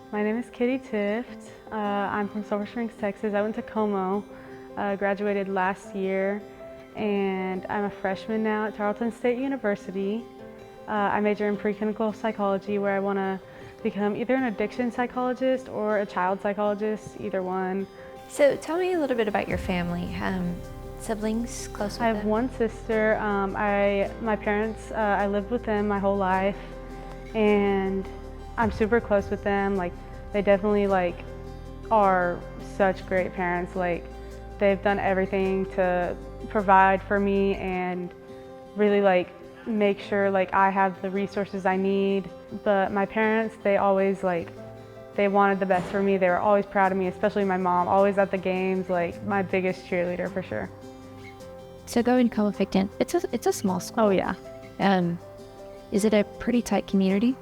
My name is Tifft. I'm from Silver Springs, Texas. I went to Como, graduated last year, and I'm a freshman now at Tarleton State University. I major in preclinical psychology, where I want to become either an addiction psychologist or a child psychologist, either one. So tell me a little bit about your family. Siblings, close with I have them? one sister. My parents, I lived with them my whole life, and I'm super close with them. Like, they definitely are such great parents. Like, they've done everything to provide for me and really make sure I have the resources I need. But my parents, they always they wanted the best for me. They were always proud of me, especially my mom, always at the games, my biggest cheerleader for sure. So going to Como-Picton, it's a small school. Oh yeah. Is it a pretty tight community?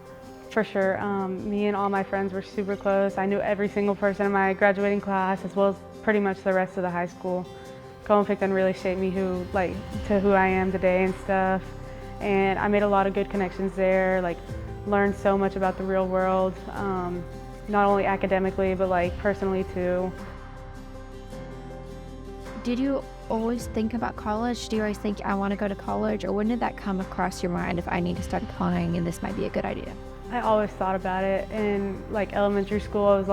For sure. Me and all my friends were super close. I knew every single person in my graduating class, as well as pretty much the rest of the high school. Como-Picton really shaped me to who I am today and stuff. And I made a lot of good connections there, learned so much about the real world, not only academically, but personally too. Did you always think about college? Do you always think, I want to go to college? Or when did that come across your mind, if I need to start applying and this might be a good idea? I always thought about it. In elementary school,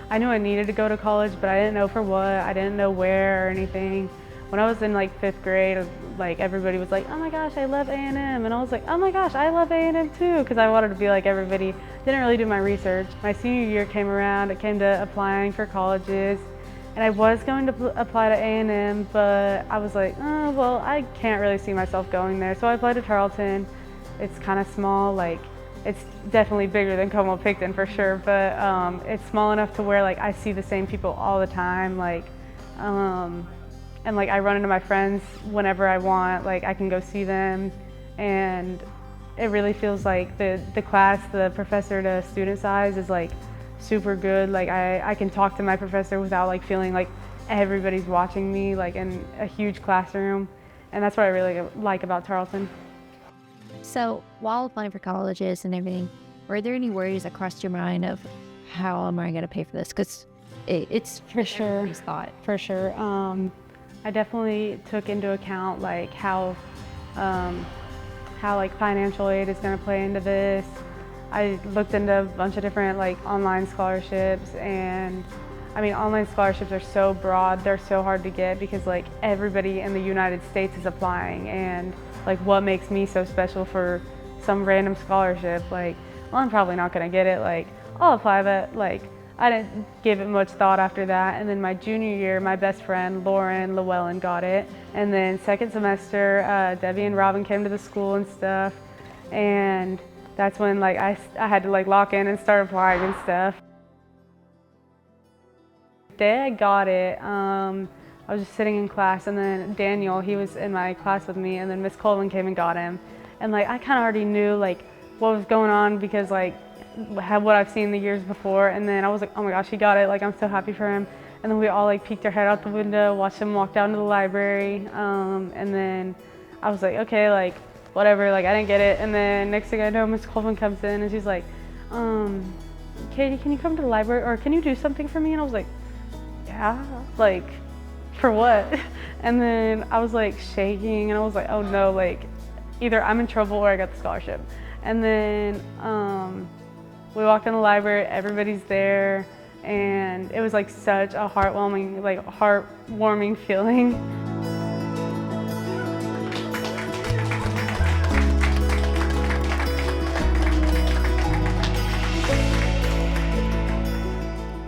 I knew I needed to go to college, but I didn't know for what. I didn't know where or anything. When I was in 5th grade, everybody was like, oh my gosh, I love A&M. And I was like, oh my gosh, I love A&M too, because I wanted to be like everybody. Didn't really do my research. My senior year came around, it came to applying for colleges. And I was going to apply to A&M, but I was like, oh, well, I can't really see myself going there. So I applied to Tarleton. It's kind of small, it's definitely bigger than Como-Picton for sure, but it's small enough to where I see the same people all the time, and I run into my friends whenever I want. I can go see them, and it really feels like the class, the professor to student size is super good. I can talk to my professor without feeling like everybody's watching me in a huge classroom, and that's what I really like about Tarleton. So while applying for colleges and everything, were there any worries that crossed your mind of how am I going to pay for this? Because it's for sure everybody's thought. For sure. I definitely took into account how financial aid is going to play into this. I looked into a bunch of different online scholarships, and I mean, online scholarships are so broad, they're so hard to get because everybody in the United States is applying, and what makes me so special for some random scholarship? Well, I'm probably not gonna get it, I'll apply, but I didn't give it much thought after that. And then my junior year, my best friend, Lauren Llewellyn, got it. And then second semester, Debbie and Robin came to the school and stuff, and that's when I had to lock in and start applying and stuff. The day I got it, I was just sitting in class, and then Daniel, he was in my class with me, and then Miss Colvin came and got him. And I kind of already knew what was going on because what I've seen the years before. And then I was like, oh my gosh, he got it, I'm so happy for him. And then we all peeked our head out the window, watched him walk down to the library, and then I was like, okay, whatever, I didn't get it. And then next thing I know, Miss Colvin comes in and she's like, Katie, can you come to the library, or can you do something for me? And I was like, yeah, for what? And then I was shaking, and I was like, oh no, either I'm in trouble or I got the scholarship. And then we walked in the library, everybody's there, and it was such a heartwarming feeling.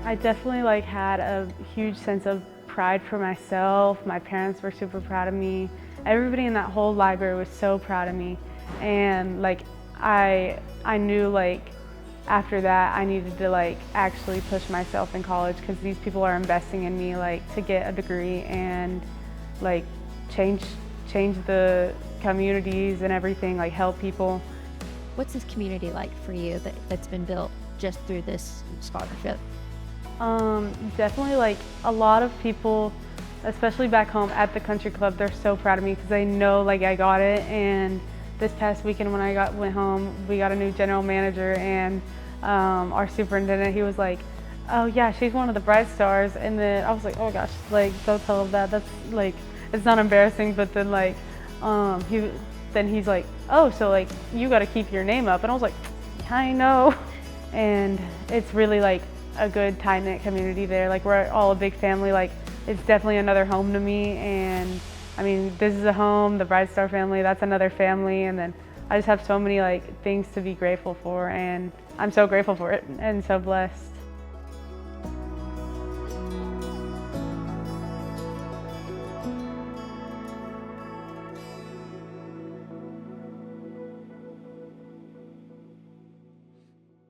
I definitely had a huge sense of pride for myself. My parents were super proud of me. Everybody in that whole library was so proud of me. And I knew after that I needed to actually push myself in college, because these people are investing in me to get a degree and change the communities and everything, help people. What's this community like for you that's been built just through this scholarship? Definitely a lot of people, especially back home at the country club, they're so proud of me because they know I got it. And this past weekend when I went home, we got a new general manager, and our superintendent, he was like, oh yeah, she's one of the Bright Stars. And then I was like, oh gosh, like don't tell him that. That's like, it's not embarrassing. But then like, he's like, oh, so like you got to keep your name up. And I was like, I know. And it's really like a good tight-knit community there. Like we're all a big family. Like it's definitely another home to me. And I mean, this is a home, the Bright Star family, that's another family. And then I just have so many like things to be grateful for, and I'm so grateful for it and so blessed.